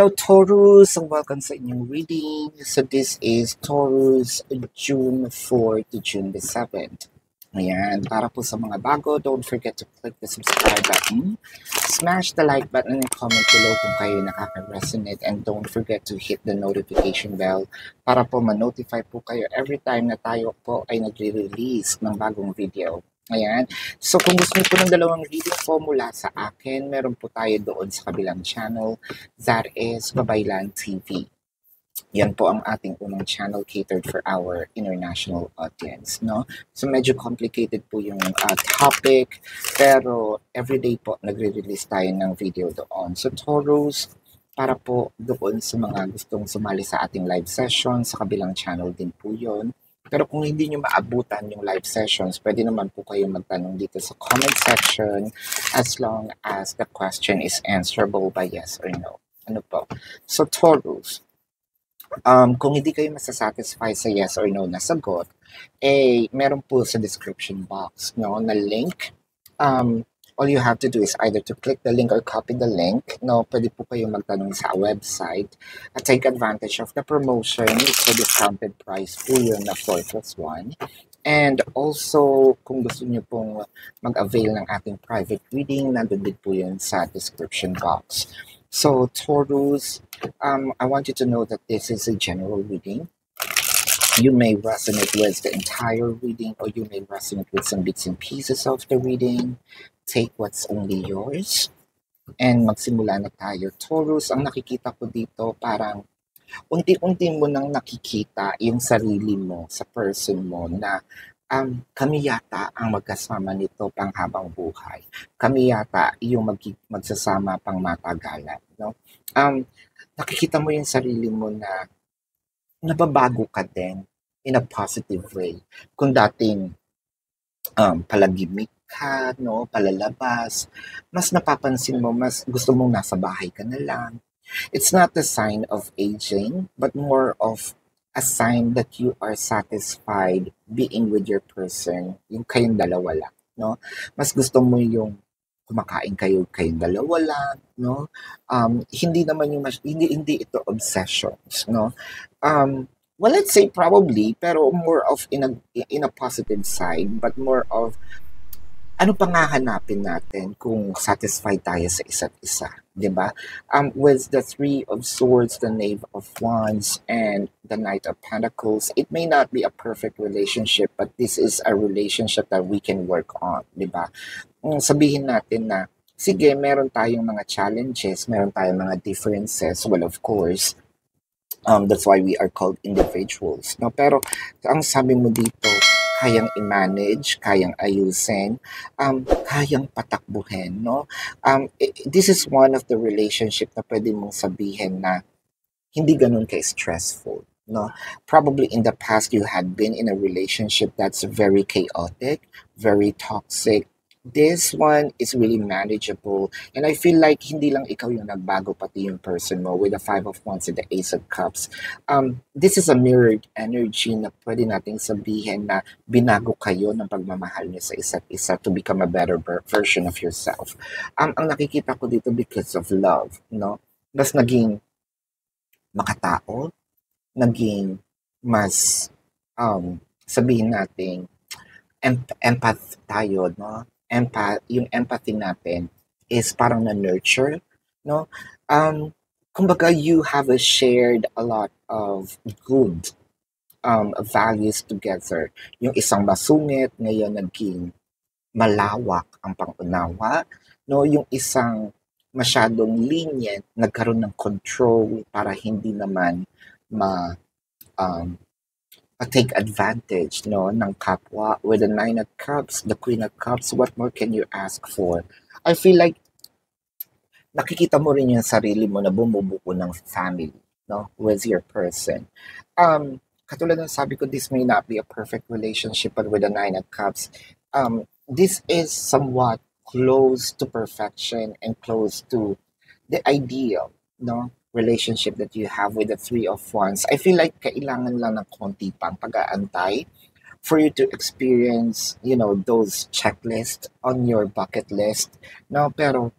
Hello Taurus and welcome sa inyong reading. So this is Taurus June 4 to June the 7th. Ayan, para po sa mga bago, don't forget to click the subscribe button, smash the like button and comment below kung kayo nakaka-resonate, and don't forget to hit the notification bell para po ma-notify po kayo every time na tayo po ay nagre-release ng bagong video. Ayan. So kung gusto niyo po ng dalawang reading po mula sa akin, meron po tayo doon sa kabilang channel, that is Babaylan TV. Yan po ang ating unang channel catered for our international audience, no? So medyo complicated po yung topic, pero everyday po nagre-release tayo ng video doon. So Taurus, para po doon sa mga gustong sumali sa ating live session, sa kabilang channel din po yun. Pero kung hindi nyo maabutan yung live sessions, pwede naman po kayo magtanong dito sa comment section as long as the question is answerable by yes or no. Ano po? So Taurus, kung hindi kayo masasatisfy sa yes or no na sagot, meron po sa description box, no, na link. All you have to do is either to click the link or copy the link. No, pwede po kayo magtanong sa website at take advantage of the promotion. It's a discounted price po yun na 4+1. And also, kung gusto niyo pong mag-avail ng ating private reading, nandun din po yun sa description box. So, Taurus, I want you to know that this is a general reading. You may resonate with the entire reading or you may resonate with some bits and pieces of the reading. Take what's only yours. And magsimula na tayo. Taurus, ang nakikita ko dito, parang unti-unti mo nang nakikita yung sarili mo sa person mo na kami yata ang magkasama nito pang habang buhay. Kami yata yung magsasama pang matagalan. No? Nakikita mo yung sarili mo na nababago ka din in a positive way. Kung dating palagimik ka, no, palalabas, mas napapansin mo, mas gusto mong nasa bahay ka na lang. It's not a sign of aging, but more of a sign that you are satisfied being with your person, yung kayong dalawa lang, no? Mas gusto mo yung kumakain kayong dalawa lang, no? Hindi naman yung hindi ito obsessions, no? Well, let's say probably, pero more of in a positive side, but more of ano pa nga hanapin natin kung satisfied tayo sa isa't isa, di ba? With the Three of Swords, the Knave of Wands, and the Knight of Pentacles, it may not be a perfect relationship, but this is a relationship that we can work on, di ba? Sabihin natin na, sige, meron tayong mga challenges, meron tayong mga differences, well, of course, that's why we are called individuals, no? Pero ang sabi mo dito, kayang i-manage, kayang ayusin, kayang patakbuhin, no? This is one of the relationship na pwede mong sabihin na hindi ganun ka-stressful, no? Probably in the past, you had been in a relationship that's very chaotic, very toxic. This one is really manageable. And I feel like hindi lang ikaw yung nagbago, pati yung person mo with the Five of Wands and the Ace of Cups. This is a mirrored energy na pwede nating sabihin na binago kayo ng pagmamahal niyo sa isa't isa to become a better version of yourself. Ang nakikita ko dito because of love, no? Mas naging makatao, naging mas sabihin natin empath tayo, no? Yung empathy natin is parang na-nurture, no? Kumbaga, you have shared a lot of good values together. Yung isang masungit, ngayon naging malawak ang pangunawa, no? Yung isang masyadong lenient, nagkaroon ng control para hindi naman take advantage, no, ng kapwa. With the Nine of Cups, the Queen of Cups, what more can you ask for? I feel like nakikita mo rin yung sarili mo na bumubuo ng family, no, with your person. Katulad ng sabi ko, this may not be a perfect relationship, but with the Nine of Cups, this is somewhat close to perfection and close to the ideal, no, relationship that you have with the Three of Wands. I feel like kailangan lang ng konti pang pag-aantay for you to experience, you know, those checklists on your bucket list. No, pero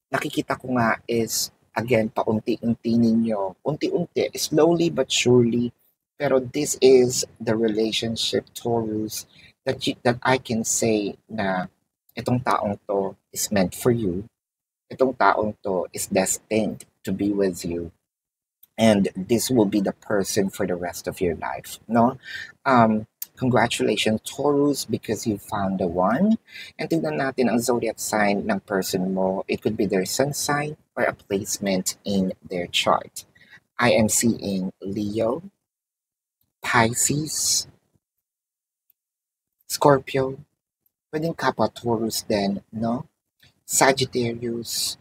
nakikita ko nga is Again, paunti-unti ninyo, unti-unti, slowly but surely, pero this is the relationship, Taurus, that I can say na itong taong to is meant for you. Itong taong to is destined to be with you. And this will be the person for the rest of your life, no? Congratulations, Taurus, because you found the one. And tignan natin ang zodiac sign ng person mo. It could be their sun sign or a placement in their chart. I am seeing Leo, Pisces, Scorpio, pwedeng kapwa Taurus din, no? Sagittarius,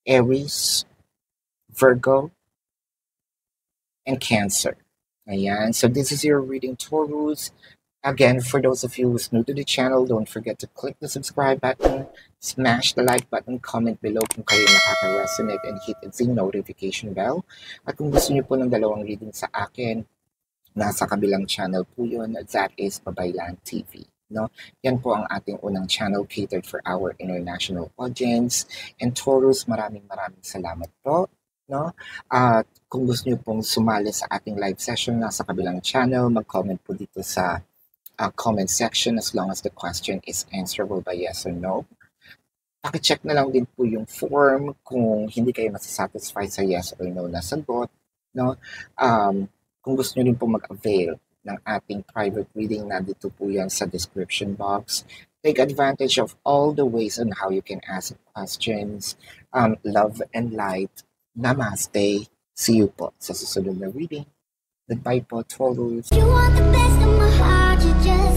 Aries, Virgo, and Cancer. Ayan. So this is your reading, Taurus. Again, for those of you who's new to the channel, don't forget to click the subscribe button, smash the like button, comment below kung kayo nakaka-resonate, and hit the notification bell. At kung gusto niyo po ng dalawang reading sa akin, nasa kabilang channel po yun, that is Babaylan TV. No? Yan po ang ating unang channel catered for our international audience. And Taurus, maraming salamat po. No? At kung gusto niyo pong sumali sa ating live session nasa kabilang channel, mag-comment po dito sa comment section as long as the question is answerable by yes or no. Paki-check na lang din po yung form kung hindi kayo masasatisfy sa yes or no na sagot. No? Kung gusto nyo rin po mag-avail ng ating private reading, nandito po yan sa description box. Take advantage of all the ways on how you can ask questions. Love and light. Namaste. See you po sa susunod na reading. Goodbye po, Taurus. You want the best of my heart, you just